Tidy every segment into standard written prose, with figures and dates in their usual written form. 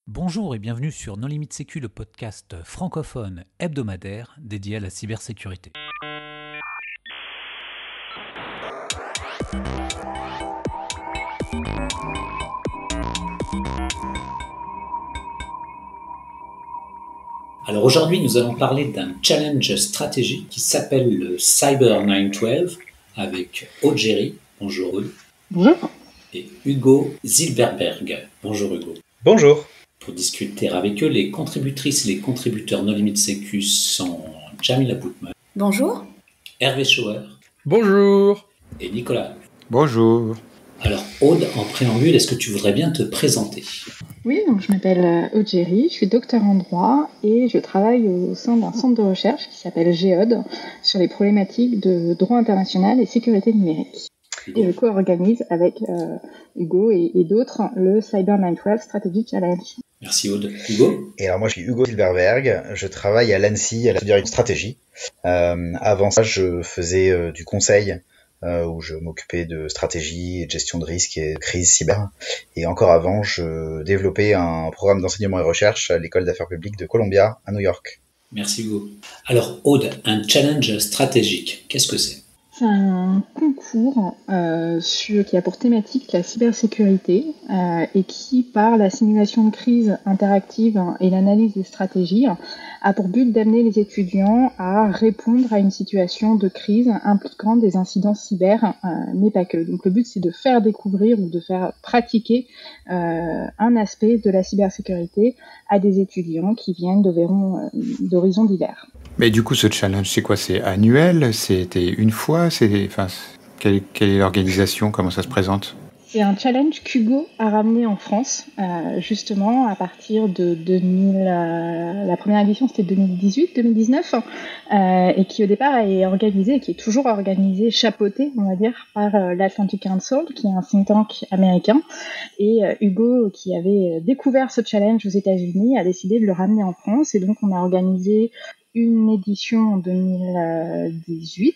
Bonjour et bienvenue sur Non Limite Sécu, le podcast francophone hebdomadaire dédié à la cybersécurité. Alors aujourd'hui, nous allons parler d'un challenge stratégique qui s'appelle le Cyber 912 avec Aude Géry. Bonjour Aude. Bonjour. Et Hugo Zilberberg. Bonjour Hugo. Bonjour. Pour discuter avec eux, les contributrices et les contributeurs Non Limite Sécu sont Jamila Boutman. Bonjour. Hervé Schauer. Bonjour. Et Nicolas. Bonjour. Alors Aude, en préambule, est-ce que tu voudrais bien te présenter ? Oui, donc je m'appelle Aude Géry, je suis docteur en droit et je travaille au sein d'un centre de recherche qui s'appelle GEOD sur les problématiques de droit international et sécurité numérique. Et je co-organise avec Hugo et d'autres le Cyber 912 Strategy Challenge. Merci Aude. Hugo ? Et alors moi je suis Hugo Zilberberg, je travaille à l'ANSSI, à la direction stratégie. Avant ça je faisais du conseil où je m'occupais de stratégie et de gestion de risque et de crise cyber. Et encore avant, je développais un programme d'enseignement et recherche à l'école d'affaires publiques de Columbia à New York. Merci Hugo. Alors Aude, un challenge stratégique, qu'est-ce que c'est ? C'est un concours qui a pour thématique la cybersécurité et qui, par la simulation de crise interactive et l'analyse des stratégies, a pour but d'amener les étudiants à répondre à une situation de crise impliquant des incidents cyber, mais pas que. Donc le but, c'est de faire découvrir ou de faire pratiquer un aspect de la cybersécurité à des étudiants qui viennent d'horizons divers. Mais du coup, ce challenge, c'est quoi ? C'est annuel ? C'était une fois ? Quelle est l'organisation ? Comment ça se présente ? C'est un challenge qu'Hugo a ramené en France, justement, à partir de 2000... la première édition, c'était 2018-2019, et qui, au départ, est organisé, et qui est toujours organisé, chapeauté, on va dire, par l'Atlantic Council, qui est un think tank américain. Et Hugo, qui avait découvert ce challenge aux États-Unis, a décidé de le ramener en France, et donc on a organisé une édition en 2018,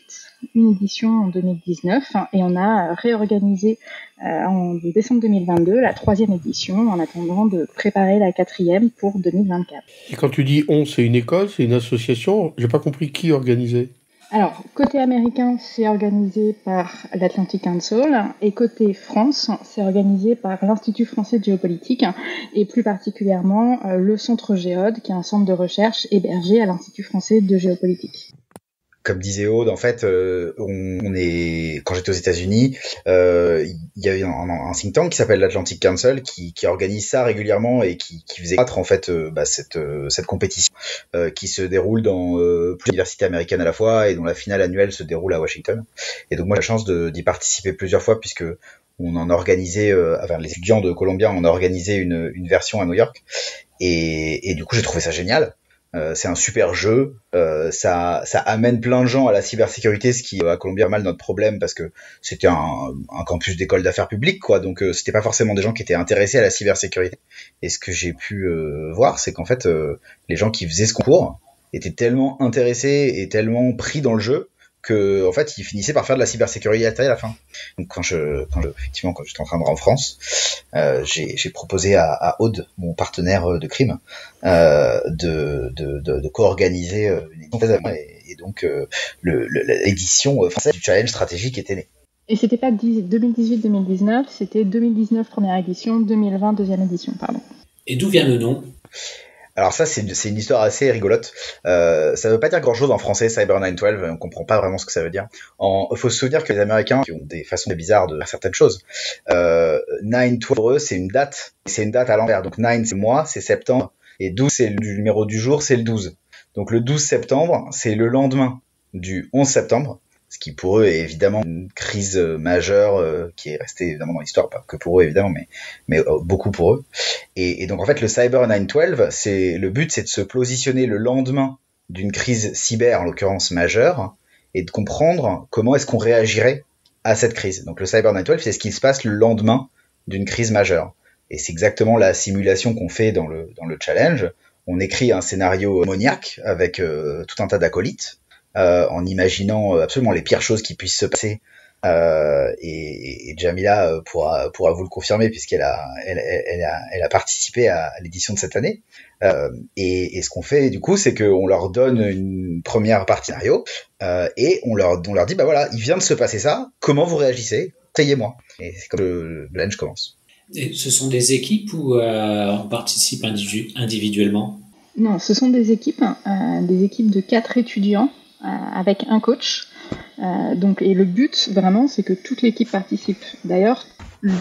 une édition en 2019, et on a réorganisé en décembre 2022 la 3e édition en attendant de préparer la 4e pour 2024. Et quand tu dis on, c'est une école, c'est une association ? J'ai pas compris qui organisait. Alors, côté américain, c'est organisé par l'Atlantic Council, et côté France, c'est organisé par l'Institut français de géopolitique, et plus particulièrement le Centre GEOD, qui est un centre de recherche hébergé à l'Institut français de géopolitique. Comme disait Aude, en fait, quand j'étais aux États-Unis, il y avait un think tank qui s'appelle l'Atlantic Council qui organise ça régulièrement et qui faisait battre en fait cette compétition qui se déroule dans plusieurs universités américaines à la fois et dont la finale annuelle se déroule à Washington. Et donc moi j'ai la chance d'y participer plusieurs fois puisque on en a organisé, les étudiants de Columbia en ont organisé une version à New York et du coup j'ai trouvé ça génial. C'est un super jeu, ça amène plein de gens à la cybersécurité, ce qui à Columbia est mal notre problème parce que c'était un campus d'école d'affaires publiques quoi, donc c'était pas forcément des gens qui étaient intéressés à la cybersécurité. Et ce que j'ai pu voir, c'est qu'en fait les gens qui faisaient ce concours étaient tellement intéressés et tellement pris dans le jeu que en fait ils finissaient par faire de la cybersécurité à la fin. Donc quand j'étais en train de rentrer en France, j'ai proposé à Aude, mon partenaire de crime, de co-organiser une édition et donc l'édition française du challenge stratégique était née. Et c'était pas 2018-2019, c'était 2019 première édition, 2020 deuxième édition, pardon. Et d'où vient le nom ? Alors ça, c'est une histoire assez rigolote. Ça veut pas dire grand-chose en français, Cyber 912, on comprend pas vraiment ce que ça veut dire. Faut se souvenir que les Américains qui ont des façons bizarres de faire certaines choses. 912 pour eux, c'est une date à l'envers. Donc 9 c'est mois, c'est septembre, et 12 c'est le numéro du jour, c'est le 12. Donc le 12 septembre, c'est le lendemain du 11 septembre. Ce qui pour eux est évidemment une crise majeure qui est restée évidemment dans l'histoire, pas que pour eux évidemment, mais beaucoup pour eux. Et donc en fait le Cyber 912, le but c'est de se positionner le lendemain d'une crise cyber, en l'occurrence majeure, et de comprendre comment est-ce qu'on réagirait à cette crise. Donc le Cyber 912, c'est ce qui se passe le lendemain d'une crise majeure. Et c'est exactement la simulation qu'on fait dans le challenge. On écrit un scénario ammoniaque avec tout un tas d'acolytes, en imaginant absolument les pires choses qui puissent se passer Et Jamila pourra vous le confirmer puisqu'elle a participé à l'édition de cette année. Et ce qu'on fait du coup, c'est qu'on leur donne une première partie scénario et on leur dit bah voilà, il vient de se passer ça, comment vous réagissez? Conseillez-moi. Et c'est comme le challenge commence. Et ce sont des équipes où on participe individuellement? Non, ce sont des équipes de 4 étudiants avec un coach. Et le but, vraiment, c'est que toute l'équipe participe. D'ailleurs,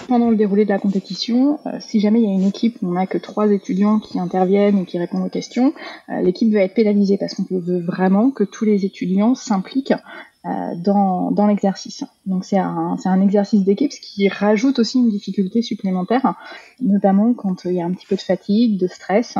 pendant le déroulé de la compétition, si jamais il y a une équipe où on n'a que 3 étudiants qui interviennent ou qui répondent aux questions, l'équipe va être pénalisée parce qu'on veut vraiment que tous les étudiants s'impliquent dans l'exercice. Donc c'est un exercice d'équipe, ce qui rajoute aussi une difficulté supplémentaire, notamment quand il y a un petit peu de fatigue, de stress.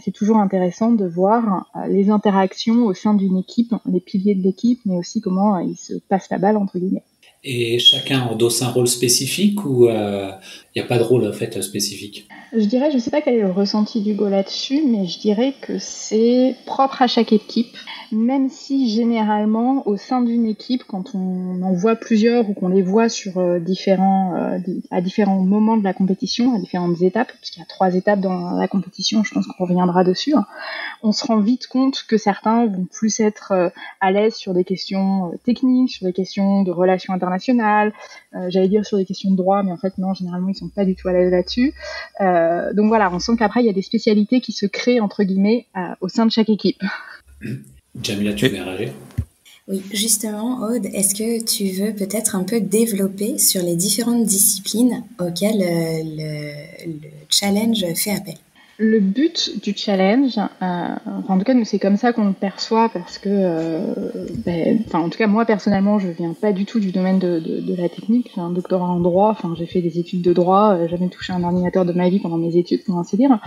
C'est toujours intéressant de voir les interactions au sein d'une équipe, les piliers de l'équipe, mais aussi comment ils se passent la balle, entre guillemets. Et chacun endosse un rôle spécifique ou il n'y a pas de rôle en fait spécifique? Je dirais, je ne sais pas quel est le ressenti d'Hugo là-dessus, mais je dirais que c'est propre à chaque équipe, même si généralement au sein d'une équipe, quand on en voit plusieurs ou qu'on les voit sur à différents moments de la compétition, à différentes étapes, parce qu'il y a 3 étapes dans la compétition, je pense qu'on reviendra dessus, on se rend vite compte que certains vont plus être à l'aise sur des questions techniques, sur des questions de relations internationales, j'allais dire sur des questions de droit, mais en fait non, généralement ils sont pas du tout à l'aise là-dessus. Donc voilà, on sent qu'après il y a des spécialités qui se créent entre guillemets au sein de chaque équipe. Jamila, tu veux réagir? Oui, justement, Aude, est-ce que tu veux peut-être un peu développer sur les différentes disciplines auxquelles le challenge fait appel? Le but du challenge, en tout cas nous c'est comme ça qu'on le perçoit parce que, en tout cas moi personnellement je viens pas du tout du domaine de la technique, j'ai un doctorat en droit, j'ai fait des études de droit, jamais touché un ordinateur de ma vie pendant mes études pour ainsi dire,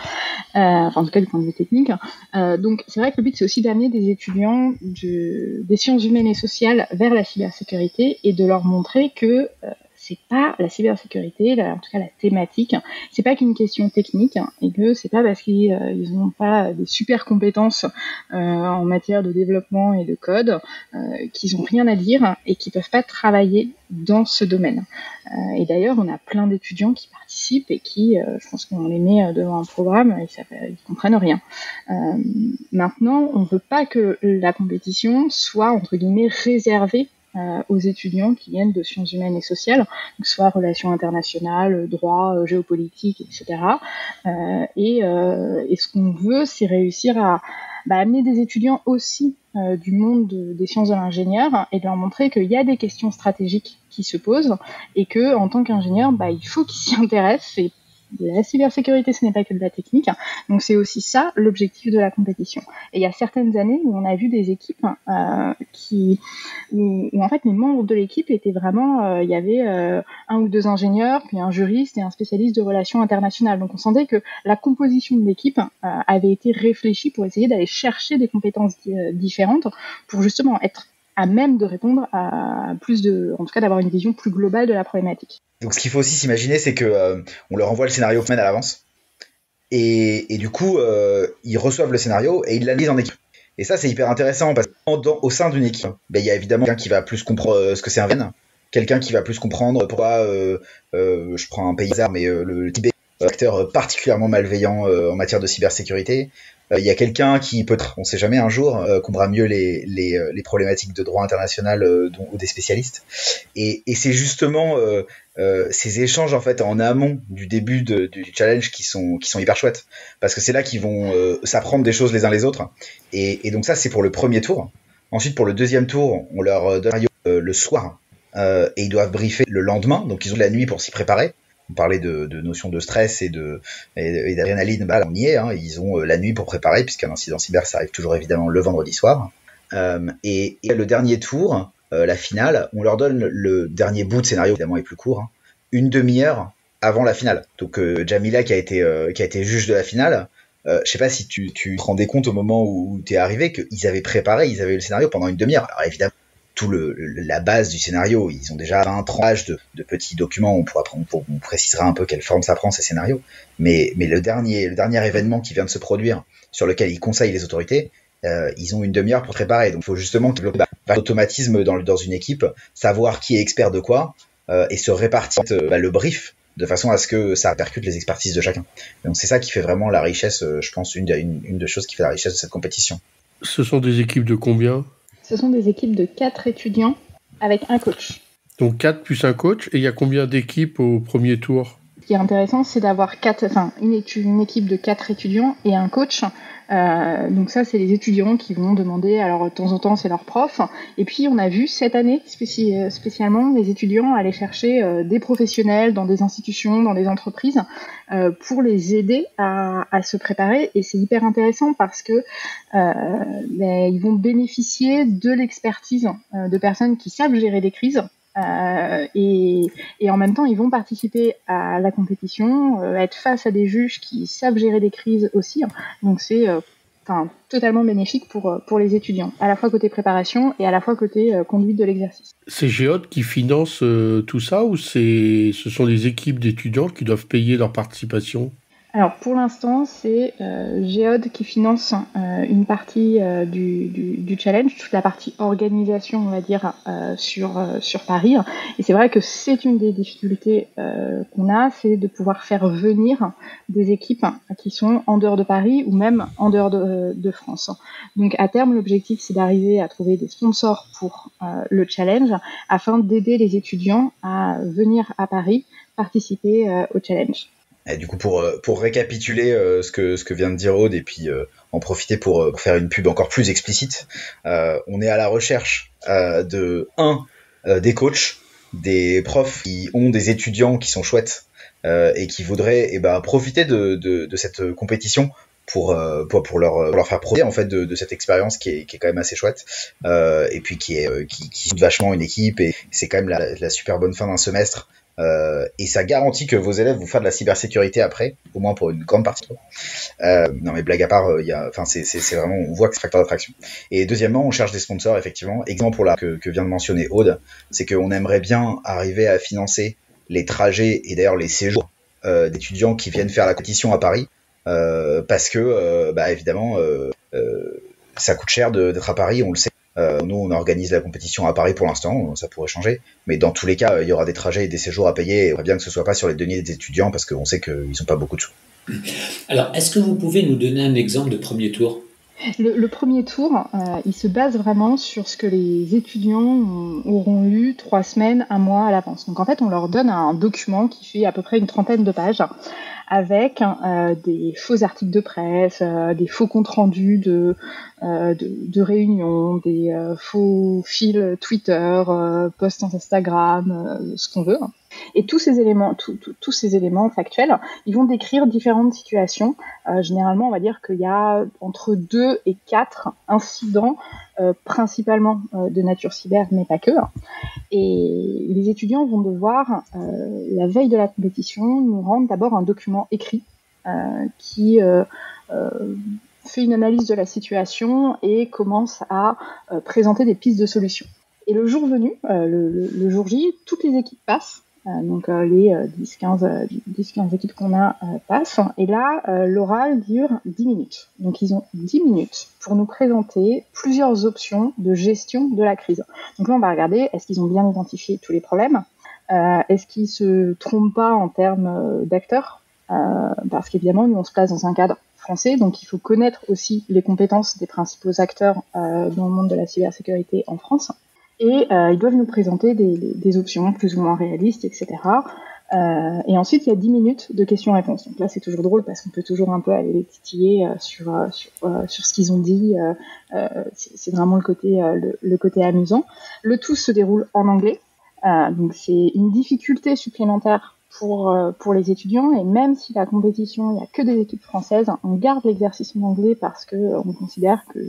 en tout cas du point de vue technique. Donc c'est vrai que le but c'est aussi d'amener des étudiants des sciences humaines et sociales vers la cybersécurité et de leur montrer que c'est pas la cybersécurité, en tout cas la thématique, c'est pas qu'une question technique et que c'est pas parce qu'ils n'ont pas des super compétences en matière de développement et de code qu'ils ont rien à dire et qu'ils peuvent pas travailler dans ce domaine. Et d'ailleurs, on a plein d'étudiants qui participent et qui, je pense qu'on les met devant un programme et ils comprennent rien. Maintenant, on veut pas que la compétition soit entre guillemets réservée aux étudiants qui viennent de sciences humaines et sociales, que ce soit relations internationales, droit, géopolitique, etc. Et ce qu'on veut, c'est réussir à amener des étudiants aussi du monde des sciences de l'ingénieur et de leur montrer qu'il y a des questions stratégiques qui se posent et que en tant qu'ingénieur, il faut qu'ils s'y intéressent. Et la cybersécurité, ce n'est pas que de la technique, donc c'est aussi ça l'objectif de la compétition. Et il y a certaines années où on a vu des équipes où en fait les membres de l'équipe étaient vraiment, il y avait 1 ou 2 ingénieurs, puis un juriste et un spécialiste de relations internationales. Donc on sentait que la composition de l'équipe avait été réfléchie pour essayer d'aller chercher des compétences différentes pour justement être à même de répondre à en tout cas d'avoir une vision plus globale de la problématique. Donc ce qu'il faut aussi s'imaginer, c'est que on leur envoie le scénario une semaine à l'avance, et du coup ils reçoivent le scénario et ils l'analysent en équipe. Et ça c'est hyper intéressant parce qu'au sein d'une équipe, il y a évidemment quelqu'un qui va plus comprendre ce que c'est un VN, quelqu'un qui va plus comprendre pourquoi je prends un pays hasard, mais le Tibet acteur particulièrement malveillant en matière de cybersécurité. Il y a quelqu'un qui peut-être, on sait jamais, un jour comprendra mieux les problématiques de droit international ou des spécialistes. Et c'est justement ces échanges en fait en amont du début du challenge qui sont hyper chouettes, parce que c'est là qu'ils vont s'apprendre des choses les uns les autres. Et donc ça c'est pour le premier tour. Ensuite pour le deuxième tour, on leur donne le soir et ils doivent briefer le lendemain, donc ils ont de la nuit pour s'y préparer. On parlait de notions de stress et d'adrénaline, on y est, ils ont la nuit pour préparer, puisqu'un incident cyber, ça arrive toujours évidemment le vendredi soir. Et le dernier tour, la finale, on leur donne le dernier bout de scénario, évidemment est plus court, une demi-heure avant la finale. Donc Jamila qui a été juge de la finale, je sais pas si tu te rendais compte au moment où t'es arrivé qu'ils avaient préparé, ils avaient eu le scénario pendant une demi-heure. Alors évidemment, la base du scénario, ils ont déjà 20-30 pages de petits documents, on précisera un peu quelle forme ça prend ces scénarios, mais le dernier événement qui vient de se produire, sur lequel ils conseillent les autorités, ils ont une demi-heure pour préparer, donc il faut justement qu'ils automatisme dans une équipe, savoir qui est expert de quoi, et se répartir le brief de façon à ce que ça répercute les expertises de chacun. Donc c'est ça qui fait vraiment la richesse, je pense, une des choses qui fait la richesse de cette compétition. Ce sont des équipes de combien ? Ce sont des équipes de 4 étudiants avec un coach. Donc 4 plus un coach, et il y a combien d'équipes au premier tour ? Ce qui est intéressant, c'est d'avoir une équipe de 4 étudiants et un coach. Donc ça, c'est les étudiants qui vont demander, alors de temps en temps, c'est leur prof. Et puis, on a vu cette année, spécialement, les étudiants aller chercher des professionnels dans des institutions, dans des entreprises, pour les aider à se préparer. Et c'est hyper intéressant parce que ils vont bénéficier de l'expertise de personnes qui savent gérer des crises. Et en même temps, ils vont participer à la compétition, être face à des juges qui savent gérer des crises aussi. Donc c'est totalement bénéfique pour les étudiants, à la fois côté préparation et à la fois côté conduite de l'exercice. C'est Géode qui finance tout ça, ou ce sont les équipes d'étudiants qui doivent payer leur participation ? Alors pour l'instant, c'est Géode qui finance une partie du challenge, toute la partie organisation, on va dire, sur Paris. Et c'est vrai que c'est une des difficultés qu'on a, c'est de pouvoir faire venir des équipes qui sont en dehors de Paris ou même en dehors de France. Donc à terme, l'objectif, c'est d'arriver à trouver des sponsors pour le challenge afin d'aider les étudiants à venir à Paris participer au challenge. Et du coup, pour récapituler ce que vient de dire Aude, et puis en profiter pour faire une pub encore plus explicite, on est à la recherche des coachs, des profs qui ont des étudiants qui sont chouettes et qui voudraient profiter de cette compétition pour leur faire profiter en fait de cette expérience qui est quand même assez chouette, et puis qui soude vachement une équipe, et c'est quand même la super bonne fin d'un semestre. Et ça garantit que vos élèves vont faire de la cybersécurité après, au moins pour une grande partie. Non mais blague à part, c'est vraiment, on voit que c'est facteur d'attraction. Et deuxièmement, on cherche des sponsors, effectivement. Exemple pour que vient de mentionner Aude, c'est qu'on aimerait bien arriver à financer les trajets et d'ailleurs les séjours d'étudiants qui viennent faire la compétition à Paris, parce que évidemment ça coûte cher d'être à Paris, on le sait. Nous, on organise la compétition à Paris pour l'instant, ça pourrait changer, mais dans tous les cas, il y aura des trajets et des séjours à payer, et on aimerait bien que ce soit pas sur les deniers des étudiants, parce qu'on sait qu'ils n'ont pas beaucoup de sous. Alors, est-ce que vous pouvez nous donner un exemple de premier tour ? Le premier tour, il se base vraiment sur ce que les étudiants auront lu 3 semaines, 1 mois à l'avance. Donc en fait, on leur donne un document qui fait à peu près une 30aine de pages, avec des faux articles de presse, des faux comptes rendus de réunions, des faux fils Twitter, posts Instagram, ce qu'on veut. Et tous ces éléments factuels, ils vont décrire différentes situations. Généralement, on va dire qu'il y a entre 2 et 4 incidents, principalement de nature cyber, mais pas que. Et les étudiants vont devoir, la veille de la compétition, nous rendre d'abord un document écrit qui fait une analyse de la situation et commence à présenter des pistes de solutions. Et le jour venu, le jour J, toutes les équipes passent. Donc les 10-15 équipes qu'on a passent. Et là, l'oral dure 10 minutes. Donc ils ont 10 minutes pour nous présenter plusieurs options de gestion de la crise. Donc là, on va regarder, est-ce qu'ils ont bien identifié tous les problèmes ? Est-ce qu'ils se trompent pas en termes d'acteurs ? Parce qu'évidemment, nous, on se place dans un cadre français, donc il faut connaître aussi les compétences des principaux acteurs dans le monde de la cybersécurité en France. Et ils doivent nous présenter des options plus ou moins réalistes, etc. Et ensuite, il y a 10 minutes de questions-réponses. Donc là, c'est toujours drôle parce qu'on peut toujours un peu aller les titiller sur ce qu'ils ont dit. C'est vraiment le côté amusant. Le tout se déroule en anglais. Donc c'est une difficulté supplémentaire pour les étudiants, et même si la compétition, il n'y a que des équipes françaises, on garde l'exercice en anglais parce que on considère que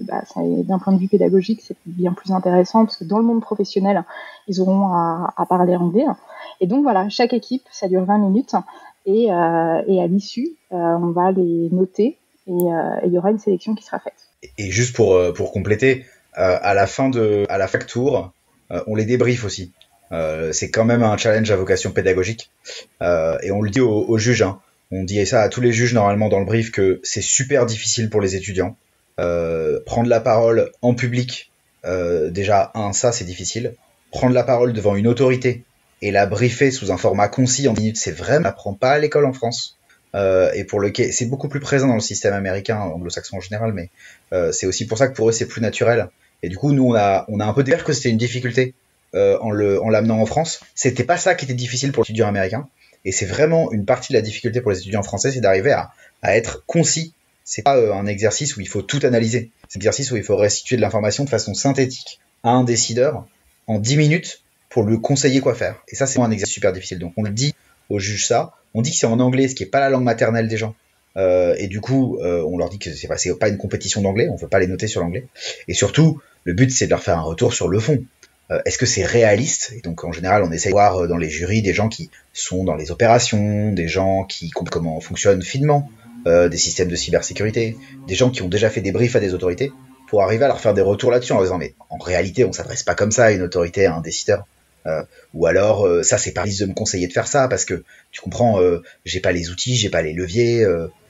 d'un point de vue pédagogique, c'est bien plus intéressant, parce que dans le monde professionnel, ils auront à parler anglais. Et donc voilà, chaque équipe, ça dure 20 minutes, et à l'issue, on va les noter, et il y aura une sélection qui sera faite. Et juste pour compléter, à la fin tour, on les débriefe aussi. C'est quand même un challenge à vocation pédagogique, et on le dit aux juges, hein. On dit ça à tous les juges normalement dans le brief, que c'est super difficile pour les étudiants. Prendre la parole en public déjà, ça c'est difficile. Prendre la parole devant une autorité et la briefer sous un format concis en 10 minutes, c'est vrai, on n'apprend pas à l'école en France. Et pour lequel c'est beaucoup plus présent dans le système américain, anglo-saxon en général, mais c'est aussi pour ça que pour eux c'est plus naturel. Et du coup, nous on a un peu découvert que c'était une difficulté en l'amenant en France. C'était pas ça qui était difficile pour l'étudiant américain, et c'est vraiment une partie de la difficulté pour les étudiants français, c'est d'arriver à être concis. C'est pas un exercice où il faut tout analyser. C'est un exercice où il faut restituer de l'information de façon synthétique à un décideur en 10 minutes pour lui conseiller quoi faire. Et ça, c'est un exercice super difficile. Donc on le dit aux juges ça. On dit que c'est en anglais, ce qui est pas la langue maternelle des gens. Et du coup, on leur dit que c'est pas une compétition d'anglais, on veut pas les noter sur l'anglais. Et surtout, le but, c'est de leur faire un retour sur le fond. Est-ce que c'est réaliste? Et donc, en général, on essaie de voir dans les jurys des gens qui sont dans les opérations, des gens qui comprennent comment fonctionne finement des systèmes de cybersécurité, des gens qui ont déjà fait des briefs à des autorités, pour arriver à leur faire des retours là-dessus en leur disant, mais en réalité, on s'adresse pas comme ça à une autorité, à un décideur. Ou alors ça c'est pas de me conseiller de faire ça parce que tu comprends, j'ai pas les outils, j'ai pas les leviers,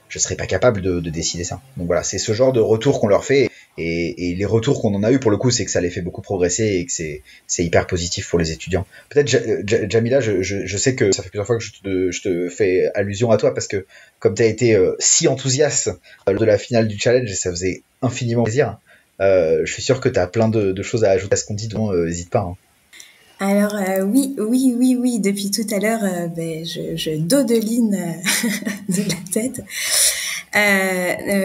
je serais pas capable de décider ça. Donc voilà, c'est ce genre de retour qu'on leur fait, et les retours qu'on en a eu pour le coup, c'est que ça les fait beaucoup progresser et que c'est hyper positif pour les étudiants. Peut-être Jamila, je sais que ça fait plusieurs fois que je te fais allusion à toi parce que comme tu as été si enthousiaste de la finale du challenge, et ça faisait infiniment plaisir. Je suis sûr que tu as plein de choses à ajouter à ce qu'on dit, donc n'hésite pas. Hein. Alors oui, depuis tout à l'heure, je dodeline de la tête.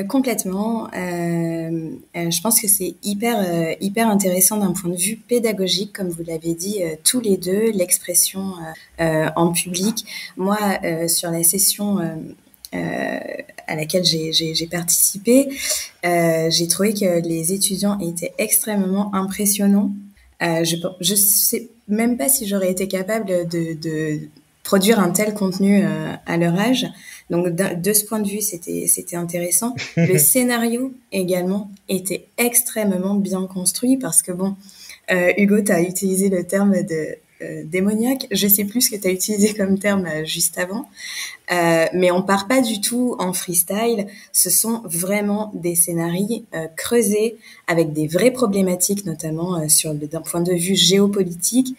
Complètement. Je pense que c'est hyper intéressant d'un point de vue pédagogique, comme vous l'avez dit tous les deux, l'expression en public. Moi, sur la session à laquelle j'ai participé, j'ai trouvé que les étudiants étaient extrêmement impressionnants. Je sais même pas si j'aurais été capable de produire un tel contenu à leur âge. Donc de ce point de vue, c'était intéressant. Le scénario également était extrêmement bien construit parce que bon, Hugo, tu as utilisé le terme de démoniaque. Je sais plus ce que tu as utilisé comme terme juste avant. Mais on part pas du tout en freestyle. Ce sont vraiment des scénarios creusés avec des vraies problématiques, notamment d'un point de vue géopolitique.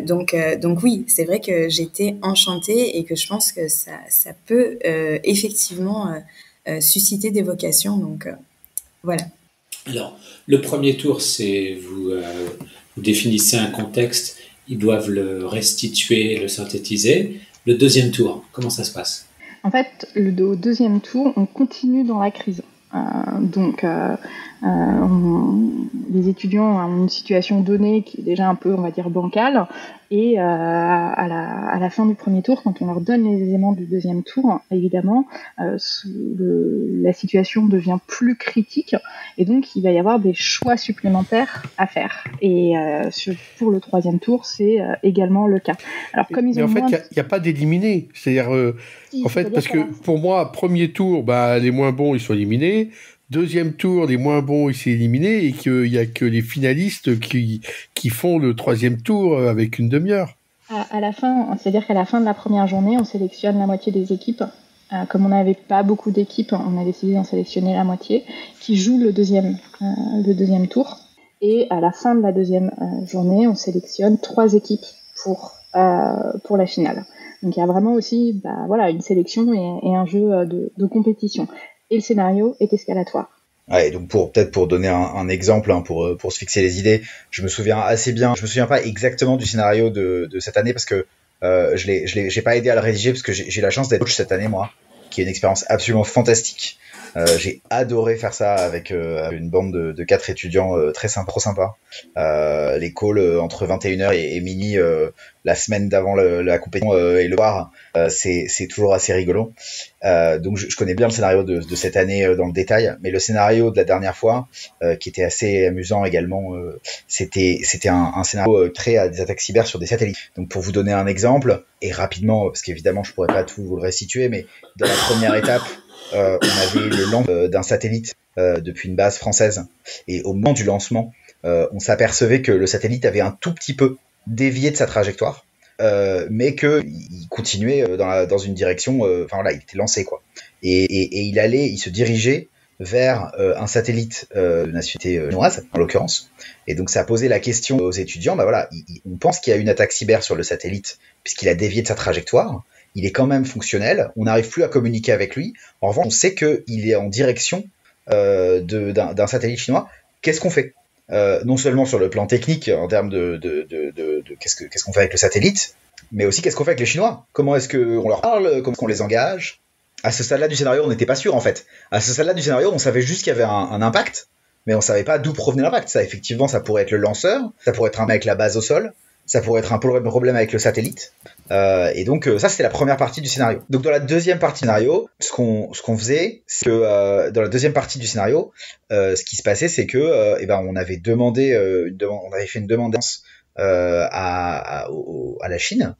Donc oui, c'est vrai que j'étais enchantée et que je pense que ça peut effectivement susciter des vocations. Donc voilà. Alors, le premier tour, c'est vous définissez un contexte, ils doivent le restituer, le synthétiser. Le deuxième tour, comment ça se passe? En fait, au deuxième tour, on continue dans la crise. Les étudiants ont une situation donnée qui est déjà un peu, on va dire, bancale. Et à la fin du premier tour, quand on leur donne les éléments du deuxième tour, évidemment, la situation devient plus critique. Et donc, il va y avoir des choix supplémentaires à faire. Et pour le troisième tour, c'est également le cas. Alors, comme ils ont en fait, il n'y a pas d'éliminés. C'est-à-dire, en fait, parce que pour moi, premier tour, les moins bons, ils sont éliminés. Deuxième tour, les moins bons, ils sont éliminés, et qu'il n'y a que les finalistes qui font le troisième tour avec une demi-heure. À la fin, c'est-à-dire qu'à la fin de la première journée, on sélectionne la moitié des équipes. Comme on n'avait pas beaucoup d'équipes, on a décidé d'en sélectionner la moitié, qui jouent le deuxième tour. Et à la fin de la deuxième journée, on sélectionne 3 équipes pour la finale. Donc il y a vraiment aussi une sélection et un jeu de compétition. Et le scénario est escalatoire. Ouais, donc pour donner un exemple, pour se fixer les idées, je me souviens assez bien. Je me souviens pas exactement du scénario de cette année parce que j'ai pas aidé à le rédiger parce que j'ai la chance d'être coach cette année, moi, qui est une expérience absolument fantastique. J'ai adoré faire ça avec une bande de 4 étudiants très sympa, trop sympa. Les calls entre 21h et minuit la semaine d'avant la compétition et le soir, c'est toujours assez rigolo. Donc je connais bien le scénario de cette année dans le détail, mais le scénario de la dernière fois, qui était assez amusant également, c'était un scénario créé à des attaques cyber sur des satellites. Donc pour vous donner un exemple, et rapidement, parce qu'évidemment je pourrais pas tout vous le restituer, mais dans la première étape, on avait le lancement d'un satellite depuis une base française, et au moment du lancement, on s'apercevait que le satellite avait un tout petit peu dévié de sa trajectoire, mais que il continuait dans une direction, il était lancé quoi, et il se dirigeait vers un satellite de nationalité chinoise, en l'occurrence. Et donc ça a posé la question aux étudiants, voilà, on pense qu'il y a une attaque cyber sur le satellite, puisqu'il a dévié de sa trajectoire, il est quand même fonctionnel, on n'arrive plus à communiquer avec lui, en revanche on sait qu'il est en direction d'un satellite chinois, qu'est-ce qu'on fait non seulement sur le plan technique, en termes de qu'est-ce qu'on fait avec le satellite, mais aussi qu'est-ce qu'on fait avec les Chinois, comment est-ce qu'on leur parle, comment est-ce qu'on les engage. À ce stade-là du scénario, on n'était pas sûr en fait. À ce stade-là du scénario, on savait juste qu'il y avait un impact, mais on savait pas d'où provenait l'impact. Ça, effectivement, ça pourrait être le lanceur, ça pourrait être un avec la base au sol, ça pourrait être un problème avec le satellite. Et donc ça, c'était la première partie du scénario. Donc dans la deuxième partie du scénario, ce qu'on faisait, c'est que dans la deuxième partie du scénario, ce qui se passait, c'est que on avait demandé, on avait fait une demande à la Chine,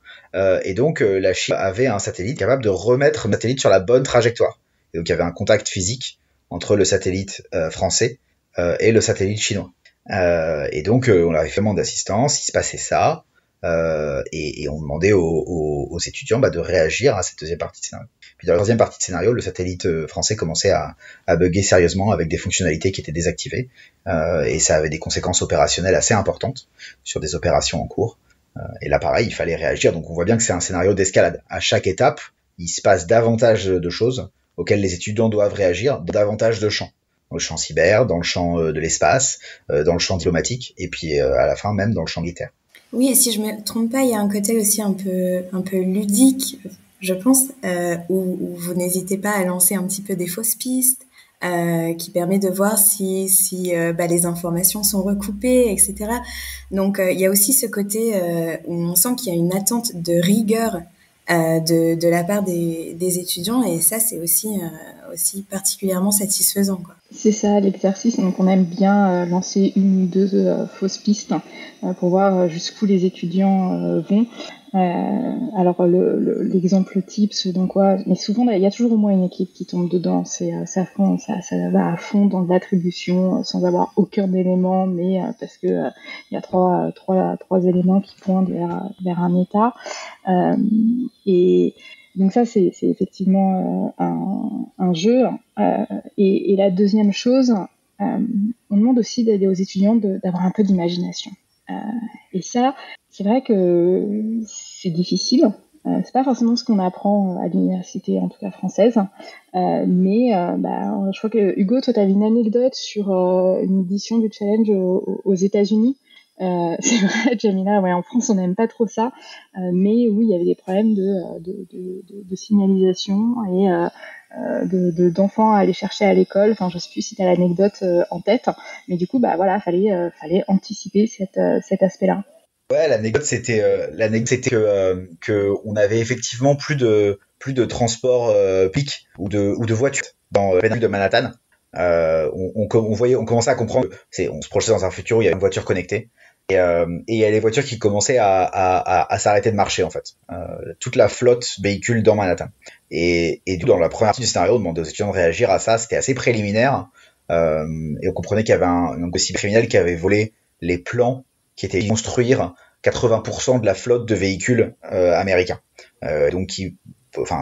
et donc la Chine avait un satellite capable de remettre le satellite sur la bonne trajectoire. Et donc il y avait un contact physique entre le satellite français et le satellite chinois. Et donc on avait fait demande d'assistance, il se passait ça, et on demandait aux étudiants de réagir à cette deuxième partie de scénario. Puis dans la troisième partie de scénario, le satellite français commençait à bugger sérieusement avec des fonctionnalités qui étaient désactivées, et ça avait des conséquences opérationnelles assez importantes sur des opérations en cours. Et là pareil, il fallait réagir, donc on voit bien que c'est un scénario d'escalade. À chaque étape, il se passe davantage de choses auxquelles les étudiants doivent réagir, davantage de champs. Dans le champ cyber, dans le champ de l'espace, dans le champ diplomatique, et puis à la fin même dans le champ militaire. Oui, et si je me trompe pas, il y a un côté aussi un peu ludique, je pense, où vous n'hésitez pas à lancer un petit peu des fausses pistes, qui permet de voir si les informations sont recoupées, etc. Donc il y a aussi ce côté où on sent qu'il y a une attente de rigueur de la part des étudiants, et ça c'est aussi particulièrement satisfaisant, quoi. C'est ça l'exercice, donc on aime bien lancer une ou deux fausses pistes pour voir jusqu'où les étudiants vont. Alors l'exemple type, donc quoi, mais souvent il y a toujours au moins une équipe qui tombe dedans, ça va à fond dans l'attribution sans avoir aucun élément, mais parce que il y a trois éléments qui pointent vers un état, et donc ça c'est effectivement un jeu, et la deuxième chose, on demande aussi d'aider aux étudiants d'avoir un peu d'imagination, et ça c'est vrai que c'est difficile. C'est pas forcément ce qu'on apprend à l'université, en tout cas française. Mais je crois que Hugo, toi, tu avais une anecdote sur une édition du challenge aux États-Unis. C'est vrai, Jamila, ouais, en France, on n'aime pas trop ça. Mais oui, il y avait des problèmes de signalisation et d'enfants à aller chercher à l'école. Enfin, je sais plus si tu as l'anecdote en tête. Mais du coup, fallait anticiper cet aspect-là. Ouais, l'anecdote c'était que on avait effectivement plus de transport public ou de voitures dans la péninsule de Manhattan. On commençait à comprendre on se projetait dans un futur où il y avait une voiture connectée, et il y a les voitures qui commençaient à s'arrêter de marcher en fait. Toute la flotte véhicule dans Manhattan. Et dans la première partie du scénario, on demandait aux étudiants de réagir à ça. C'était assez préliminaire, et on comprenait qu'il y avait un cybercriminel qui avait volé les plans qui était construire 80% de la flotte de véhicules américains. Donc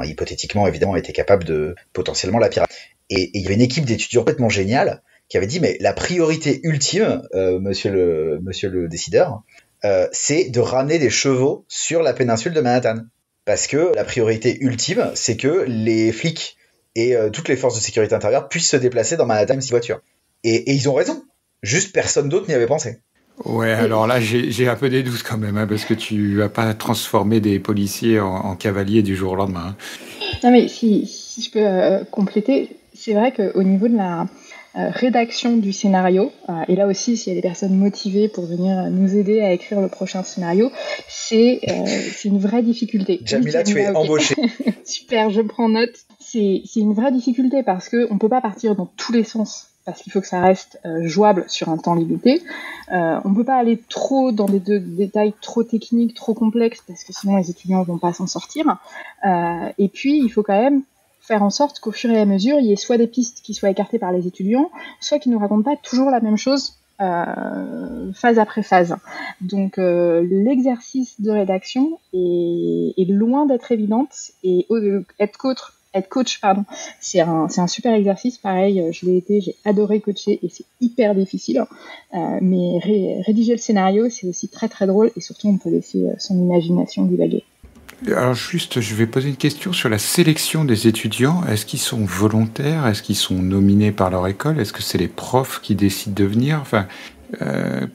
hypothétiquement, évidemment, était capable de potentiellement la pirater. Et il y avait une équipe d'étudiants complètement géniale qui avait dit, mais la priorité ultime, monsieur le décideur, c'est de ramener des chevaux sur la péninsule de Manhattan. Parce que la priorité ultime, c'est que les flics et toutes les forces de sécurité intérieure puissent se déplacer dans Manhattan si voiture. Et ils ont raison. Juste personne d'autre n'y avait pensé. Ouais, alors là, j'ai un peu des doutes quand même, parce que tu vas pas transformer des policiers en cavaliers du jour au lendemain. Non, mais si je peux compléter, c'est vrai qu'au niveau de la rédaction du scénario, et là aussi, s'il y a des personnes motivées pour venir nous aider à écrire le prochain scénario, c'est une vraie difficulté. Jamila, tu es embauchée. Super, je prends note. C'est une vraie difficulté parce qu'on ne peut pas partir dans tous les sens, parce qu'il faut que ça reste jouable sur un temps limité. On ne peut pas aller trop dans des détails trop techniques, trop complexes, parce que sinon les étudiants ne vont pas s'en sortir. Et puis, il faut quand même faire en sorte qu'au fur et à mesure, il y ait soit des pistes qui soient écartées par les étudiants, soit qu'ils ne nous racontent pas toujours la même chose phase après phase. Donc l'exercice de rédaction est loin d'être évidente, et être qu'autre être coach, pardon, c'est un super exercice. Pareil, je l'ai été, j'ai adoré coacher et c'est hyper difficile. Mais rédiger le scénario, c'est aussi très très drôle et surtout on peut laisser son imagination divaguer. Alors juste, je vais poser une question sur la sélection des étudiants. Est-ce qu'ils sont volontaires? Est-ce qu'ils sont nominés par leur école? Est-ce que c'est les profs qui décident de venir? Enfin,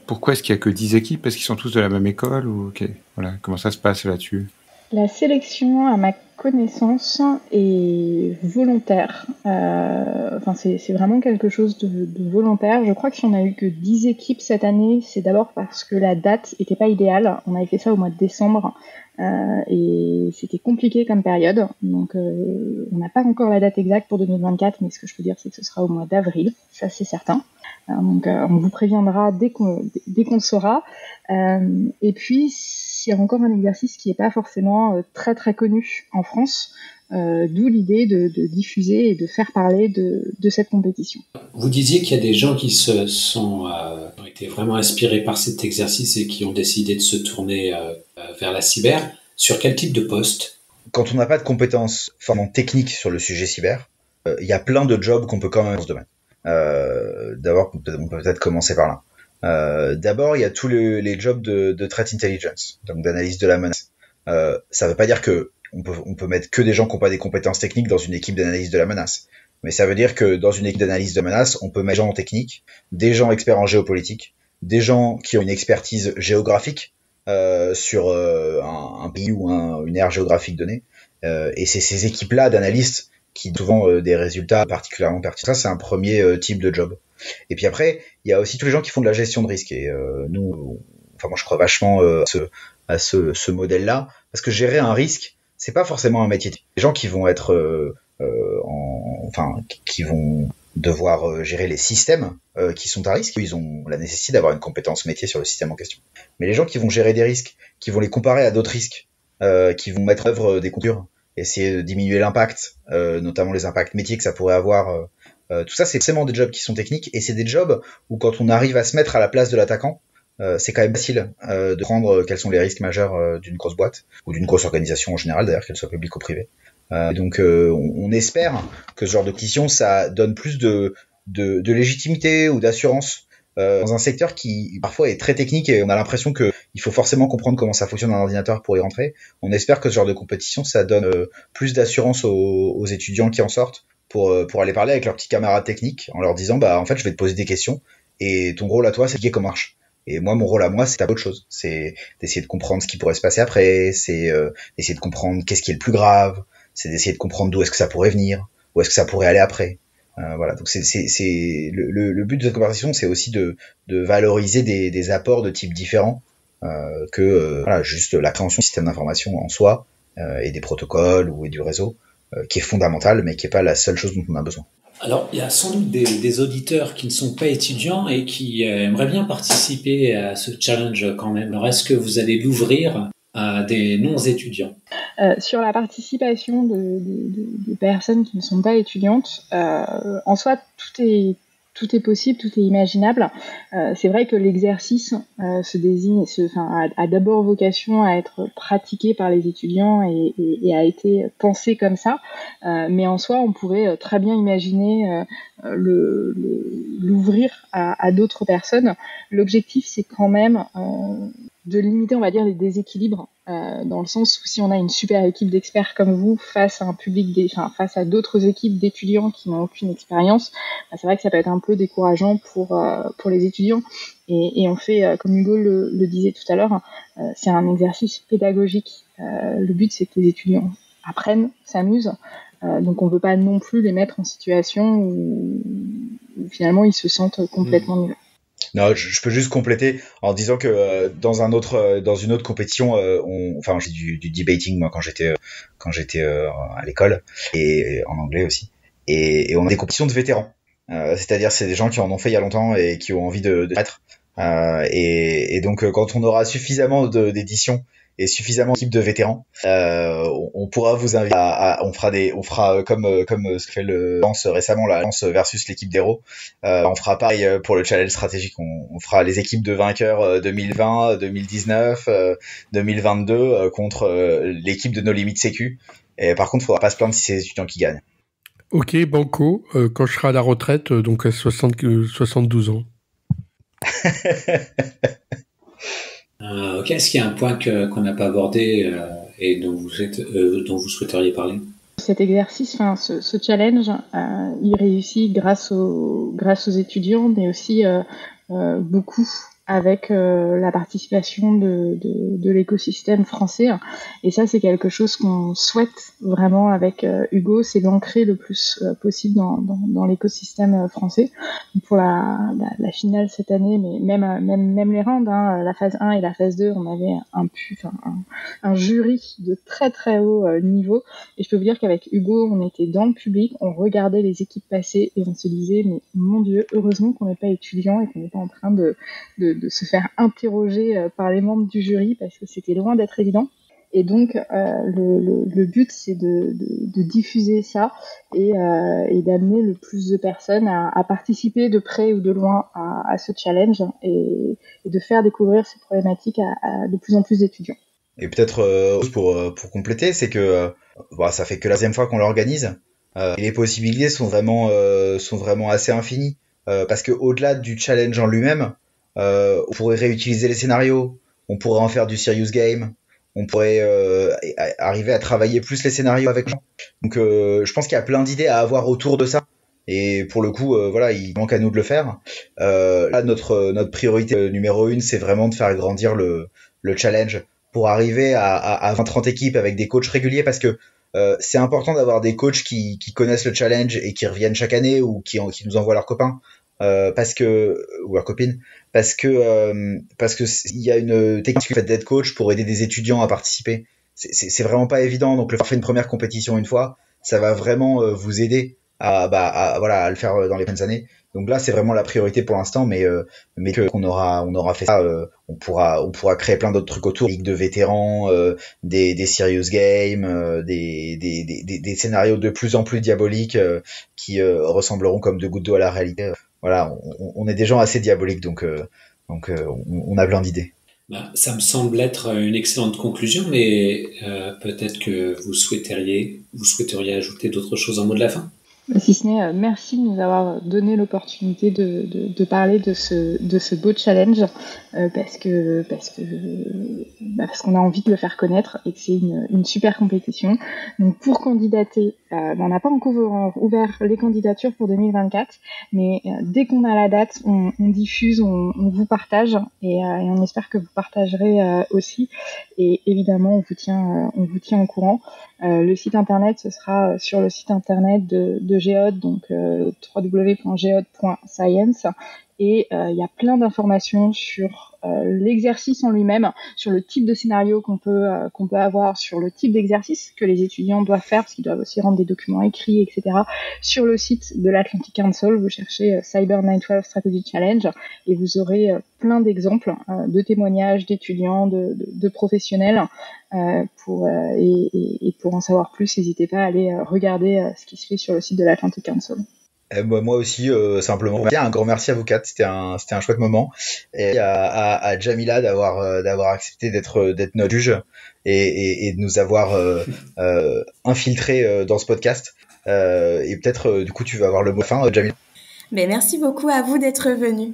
pourquoi est-ce qu'il n'y a que 10 équipes? Est-ce qu'ils sont tous de la même école ou voilà, comment ça se passe là-dessus? La sélection, à ma connaissance, est volontaire. C'est vraiment quelque chose de volontaire. Je crois que si on a eu que 10 équipes cette année, c'est d'abord parce que la date était pas idéale. On avait fait ça au mois de décembre et c'était compliqué comme période. Donc, on n'a pas encore la date exacte pour 2024, mais ce que je peux dire, c'est que ce sera au mois d'avril. Ça, c'est certain. Donc, on vous préviendra dès qu'on le saura. Et puis, c'est encore un exercice qui n'est pas forcément très très connu en France, d'où l'idée de diffuser et de faire parler de cette compétition. Vous disiez qu'il y a des gens qui ont été vraiment inspirés par cet exercice et qui ont décidé de se tourner vers la cyber. Sur quel type de poste? Quand on n'a pas de compétences vraiment techniques sur le sujet cyber, il y a plein de jobs qu'on peut quand même dans ce domaine. D'abord, on peut peut-être commencer par là. D'abord, il y a tous les jobs de threat intelligence, donc d'analyse de la menace. Ça veut pas dire que on peut mettre que des gens qui n'ont pas des compétences techniques dans une équipe d'analyse de la menace. Mais ça veut dire que dans une équipe d'analyse de menace, on peut mettre des gens techniques, des gens experts en géopolitique, des gens qui ont une expertise géographique sur un pays ou une aire géographique donnée. Et c'est ces équipes-là d'analystes qui donnent souvent des résultats particulièrement pertinents. Ça, c'est un premier type de job. Et puis après, il y a aussi tous les gens qui font de la gestion de risque. Et moi, je crois vachement à ce modèle-là, parce que gérer un risque, c'est pas forcément un métier. Les gens qui vont être, qui vont devoir gérer les systèmes qui sont à risque, ils ont la nécessité d'avoir une compétence métier sur le système en question. Mais les gens qui vont gérer des risques, qui vont les comparer à d'autres risques, qui vont mettre en œuvre des contours, essayer de diminuer l'impact, notamment les impacts métiers que ça pourrait avoir. Tout ça, c'est forcément des jobs qui sont techniques, et c'est des jobs où quand on arrive à se mettre à la place de l'attaquant, c'est quand même facile de prendre quels sont les risques majeurs d'une grosse boîte, ou d'une grosse organisation en général, d'ailleurs, qu'elle soit publique ou privée. Donc on espère que ce genre de compétition, ça donne plus de légitimité ou d'assurance dans un secteur qui parfois est très technique et on a l'impression que il faut forcément comprendre comment ça fonctionne un ordinateur pour y rentrer. On espère que ce genre de compétition, ça donne plus d'assurance aux étudiants qui en sortent pour aller parler avec leurs petits camarades techniques en leur disant en fait je vais te poser des questions et ton rôle à toi c'est d'expliquer comment marche. Et moi, mon rôle à moi, c'est autre chose. C'est d'essayer de comprendre ce qui pourrait se passer après, c'est d'essayer de comprendre qu'est-ce qui est le plus grave, c'est d'essayer de comprendre d'où est-ce que ça pourrait venir, où est-ce que ça pourrait aller après. Voilà. Donc c'est le but de cette conversation, c'est aussi de valoriser des apports de types différents que juste la création du système d'information en soi et des protocoles ou du réseau qui est fondamental, mais qui est pas la seule chose dont on a besoin. Alors, il y a sans doute des auditeurs qui ne sont pas étudiants et qui aimeraient bien participer à ce challenge quand même. Alors, est-ce que vous allez l'ouvrir à des non-étudiants? Sur la participation de personnes qui ne sont pas étudiantes, en soi, tout est possible, tout est imaginable. C'est vrai que l'exercice a d'abord vocation à être pratiqué par les étudiants et a été pensé comme ça. Mais en soi, on pourrait très bien imaginer l'ouvrir à d'autres personnes. L'objectif, c'est quand même de limiter, on va dire, les déséquilibres, dans le sens où si on a une super équipe d'experts comme vous face à un public, face à d'autres équipes d'étudiants qui n'ont aucune expérience, c'est vrai que ça peut être un peu décourageant pour les étudiants. Et on fait, comme Hugo le disait tout à l'heure, c'est un exercice pédagogique. Le but, c'est que les étudiants apprennent, s'amusent. Donc on ne veut pas non plus les mettre en situation où finalement ils se sentent complètement nuls. Non, je peux juste compléter en disant que dans une autre compétition, j'ai du debating moi quand j'étais à l'école et en anglais aussi. Et on a des compétitions de vétérans, c'est-à-dire c'est des gens qui en ont fait il y a longtemps et qui ont envie de mettre. Et donc quand on aura suffisamment d'éditions et suffisamment d'équipes de vétérans, on pourra vous inviter on fera comme ce que fait le Lance récemment, la Lance versus l'équipe d'héros. On fera pareil pour le challenge stratégique. On fera les équipes de vainqueurs 2020, 2019, 2022 contre l'équipe de No Limit Sécu. Et par contre, faudra pas se plaindre si c'est les étudiants qui gagnent. Ok, banco, quand je serai à la retraite, donc à 72 ans. Ok, est-ce qu'il y a un point qu'on n'a pas abordé et dont vous souhaiteriez parler? Cet exercice, ce challenge, il réussit grâce aux étudiants, mais aussi beaucoup avec la participation de l'écosystème français. Et ça, c'est quelque chose qu'on souhaite vraiment avec Hugo, c'est d'ancrer le plus possible dans l'écosystème français. Pour la finale cette année, mais même les rounds, la phase 1 et la phase 2, on avait un jury de très très haut niveau. Et je peux vous dire qu'avec Hugo, on était dans le public, on regardait les équipes passer et on se disait, mais mon Dieu, heureusement qu'on n'est pas étudiant et qu'on n'est pas en train de se faire interroger par les membres du jury parce que c'était loin d'être évident. Et donc, le but, c'est de diffuser ça et d'amener le plus de personnes à participer de près ou de loin à ce challenge et de faire découvrir ces problématiques à de plus en plus d'étudiants. Et peut-être pour compléter, c'est que ça fait que la deuxième fois qu'on l'organise et les possibilités sont vraiment assez infinies parce que au-delà du challenge en lui-même, on pourrait réutiliser les scénarios, on pourrait en faire du serious game, on pourrait arriver à travailler plus les scénarios avec les gens. Donc je pense qu'il y a plein d'idées à avoir autour de ça. Et pour le coup, il manque à nous de le faire. Là, notre priorité numéro 1, c'est vraiment de faire grandir le challenge pour arriver à 20-30 équipes avec des coachs réguliers parce que c'est important d'avoir des coachs qui connaissent le challenge et qui reviennent chaque année ou qui nous envoient leurs copains ou leurs copines parce que il y a une technique d'être coach pour aider des étudiants à participer. C'est vraiment pas évident. Donc le faire une première compétition une fois, ça va vraiment vous aider à le faire dans les prochaines années. Donc là, c'est vraiment la priorité pour l'instant, mais qu'on aura fait ça, on pourra créer plein d'autres trucs autour, ligue de vétérans, des serious games, des scénarios de plus en plus diaboliques qui ressembleront comme de gouttes d'eau à la réalité. Voilà, on est des gens assez diaboliques, donc on a plein d'idées. Ça me semble être une excellente conclusion, mais peut-être que vous souhaiteriez ajouter d'autres choses en mot de la fin. Si ce n'est, merci de nous avoir donné l'opportunité de parler de ce beau challenge parce qu'on a envie de le faire connaître et que c'est une super compétition. Donc pour candidater, on n'a pas encore ouvert les candidatures pour 2024, mais dès qu'on a la date, on diffuse, on vous partage et on espère que vous partagerez aussi. Et évidemment, on vous tient au courant. Le site internet, ce sera sur le site internet de Geode, donc www.geode.science. Et il y a plein d'informations sur l'exercice en lui-même, sur le type de scénario qu'on peut avoir, sur le type d'exercice que les étudiants doivent faire, parce qu'ils doivent aussi rendre des documents écrits, etc. Sur le site de l'Atlantic Council, vous cherchez Cyber 912 Strategy Challenge et vous aurez plein d'exemples de témoignages d'étudiants, de professionnels. Pour en savoir plus, n'hésitez pas à aller regarder ce qui se fait sur le site de l'Atlantic Council. Moi aussi, simplement. Un grand merci à vous quatre. C'était un chouette moment. Et à Jamila d'avoir accepté d'être notre juge et de nous avoir infiltré dans ce podcast. Et peut-être, du coup, tu vas avoir le mot fin, Jamila. Ben, merci beaucoup à vous d'être venu.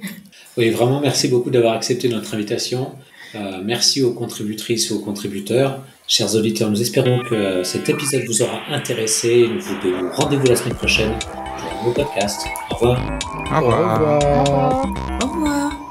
Oui, vraiment, merci beaucoup d'avoir accepté notre invitation. Merci aux contributrices et aux contributeurs. Chers auditeurs, nous espérons que cet épisode vous aura intéressé. Nous vous donnons rendez-vous la semaine prochaine pour un nouveau podcast. Au revoir. Au revoir. Au revoir.